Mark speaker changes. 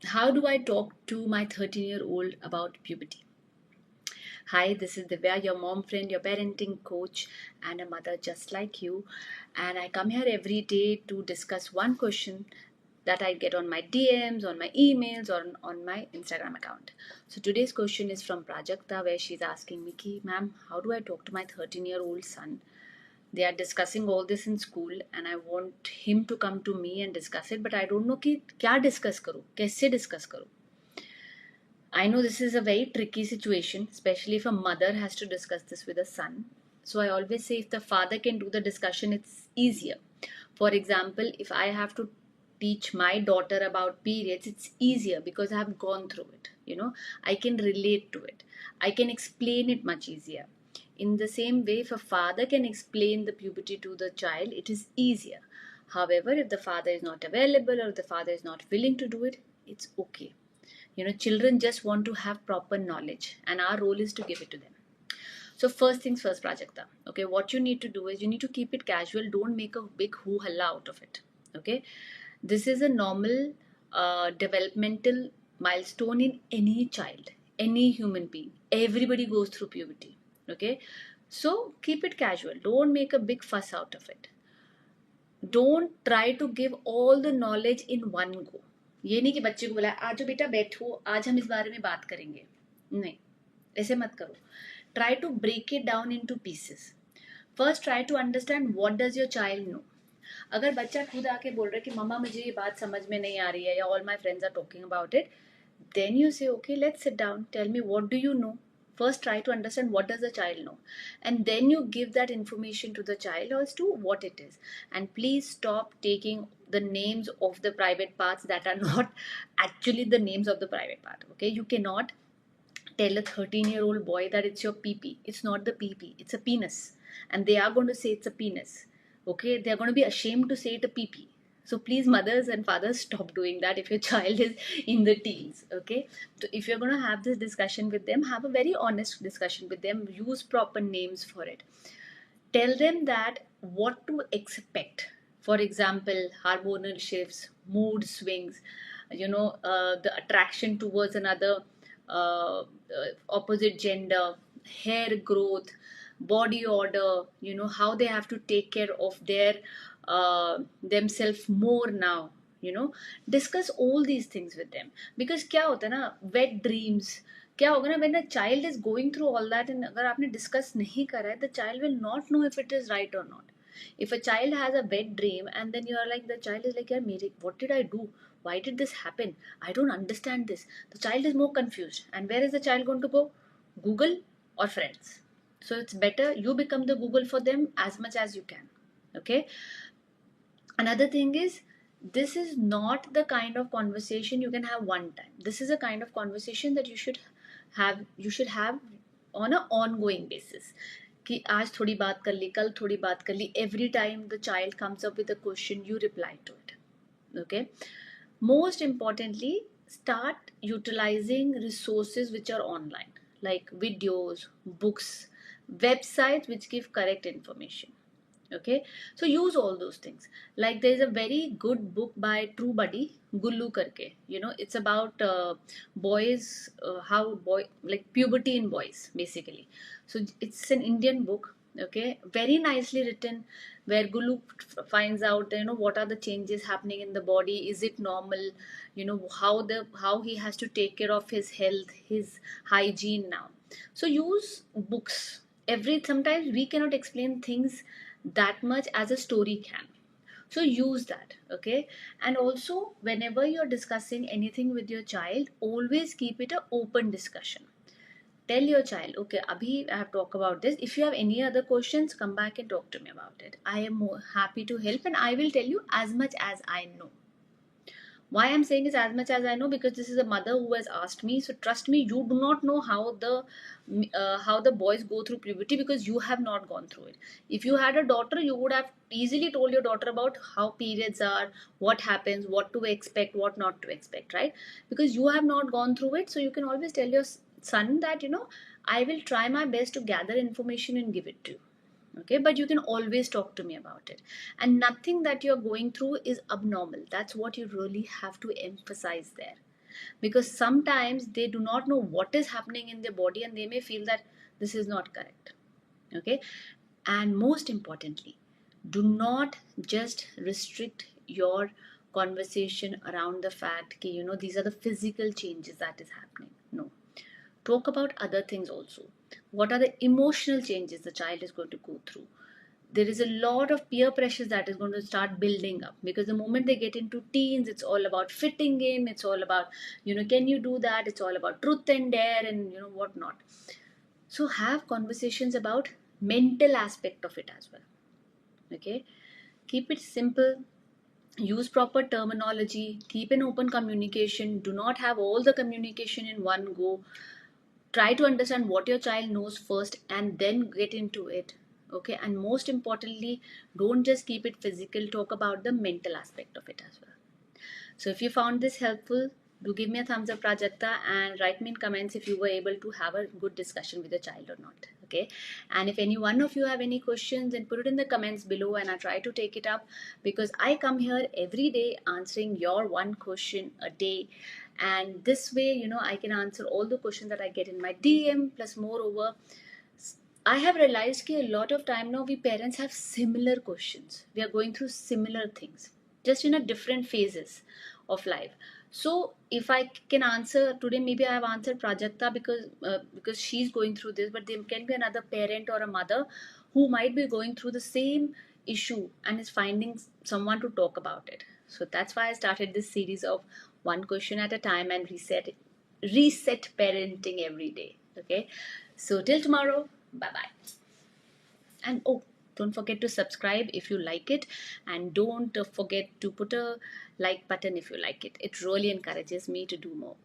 Speaker 1: How do I talk to my 13-year-old about puberty? Hi, this is Divya, your mom friend, your parenting coach, and a mother just like you. And I come here every day to discuss one question that I get on my DMs, on my emails, or on my Instagram account. So today's question is from Prajakta, where she's asking me, Ki, ma'am, how do I talk to my 13-year-old son? They are discussing all this in school and I want him to come to me and discuss it, but I don't know कि क्या discuss करूँ, कैसे discuss करूँ. I know this is a very tricky situation, especially if a mother has to discuss this with a son. So I always say if the father can do the discussion, it's easier. For example, if I have to teach my daughter about periods, it's easier because I have gone through it. I can relate to it. I can explain it much easier. In the same way, if a father can explain the puberty to the child, it is easier. However, if the father is not available or if the father is not willing to do it, it's okay. Children just want to have proper knowledge and our role is to give it to them. So first things first, Prajakta. Okay, what you need to do is you need to keep it casual. Don't make a big hoo halla out of it. Okay, this is a normal developmental milestone in any child, any human being. Everybody goes through puberty. Okay, so keep it casual. Don't make a big fuss out of it. Don't try to give all the knowledge in one go. ये नहीं कि बच्चे को बोला आज बेटा बैठो, आज हम इस बारे में बात करेंगे. नहीं, ऐसे मत करो. Try to break it down into pieces. First try to understand what does your child know. अगर बच्चा खुद आके बोल रहा है कि मम्मा मुझे ये बात समझ में नहीं आ रही है या all my friends are talking about it, then you say okay, let's sit down, tell me what do you know. First try to understand what does the child know, and then you give that information to the child as to what it is. And please stop taking the names of the private parts that are not actually the names of the private part. Okay, you cannot tell a 13-year-old boy that it's your pee. It's not the pee, it's a penis. And they are going to say it's a penis. Okay, they're going to be ashamed to say it a pee. So please, mothers and fathers, stop doing that if your child is in the teens. Okay, so if you're going to have this discussion with them, have a very honest discussion with them. Use proper names for it. Tell them that what to expect. For example, hormonal shifts, mood swings, the attraction towards another opposite gender, hair growth, body odor, how they have to take care of their themselves more now. Discuss all these things with them. Because क्या होता है ना, wet dreams, क्या होगा ना, when a child is going through all that and अगर आपने discuss नहीं करा है, the child will not know if it is right or not. If a child has a wet dream and then you are like, the child is like, यार what did I do? Why did this happen? I don't understand this. The child is more confused. And where is the child going to go? Google or friends. So it's better you become the Google for them as much as you can. Okay. Another thing is, this is not the kind of conversation you can have one time. This is a kind of conversation that you should have on an ongoing basis. कि आज थोड़ी बात कर ली, कल थोड़ी बात कर ली. Every time the child comes up with a question, you reply to it. Okay. Most importantly, start utilizing resources which are online, like videos, books, websites which give correct information. Okay, so use all those things. Like there is a very good book by True Buddy, Gullu karke. It's about boys, how boy, like puberty in boys basically. So it's an Indian book. Okay, very nicely written, where Gullu finds out what are the changes happening in the body. Is it normal? How he has to take care of his health, his hygiene now. So use books. Sometimes we cannot explain things that much as a story can. So use that. Okay, and also whenever you're discussing anything with your child, always keep it an open discussion. Tell your child, okay, abhi I have talked about this. If you have any other questions, come back and talk to me about it. I am more happy to help and I will tell you as much as I know. Why I'm saying is as much as I know, because this is a mother who has asked me. So trust me, you do not know how the boys go through puberty because you have not gone through it. If you had a daughter, you would have easily told your daughter about how periods are, what happens, what to expect, what not to expect, right? Because you have not gone through it, so you can always tell your son that I will try my best to gather information and give it to you. Okay, but you can always talk to me about it, and nothing that you're going through is abnormal. That's what you really have to emphasize there. because sometimes they do not know what is happening in their body and they may feel that this is not correct. Okay, and most importantly, do not just restrict your conversation around the fact that these are the physical changes that is happening. No, talk about other things also. What are the emotional changes the child is going to go through? There is a lot of peer pressures that is going to start building up, because the moment they get into teens, it's all about fitting in, it's all about, can you do that, it's all about truth and dare and whatnot. So have conversations about mental aspect of it as well. Okay, keep it simple, use proper terminology, keep an open communication, do not have all the communication in one go. Try to understand what your child knows first and then get into it. Okay, and most importantly, don't just keep it physical, talk about the mental aspect of it as well. So if you found this helpful, do give me a thumbs up, Prajakta, and write me in comments if you were able to have a good discussion with your child or not. Okay, and if any one of you have any questions, then put it in the comments below and I try to take it up, because I come here every day answering your one question a day, and this way I can answer all the questions that I get in my DM. Plus moreover, I have realized that a lot of time now we parents have similar questions. We are going through similar things, just in a different phases of life. So if I can answer today, maybe I have answered Prajakta because she's going through this, but there can be another parent or a mother who might be going through the same issue and is finding someone to talk about it. So that's why I started this series of one question at a time and reset parenting every day. Okay, so till tomorrow, bye bye. And oh, don't forget to subscribe if you like it, and don't forget to put a like button if you like it. It really encourages me to do more.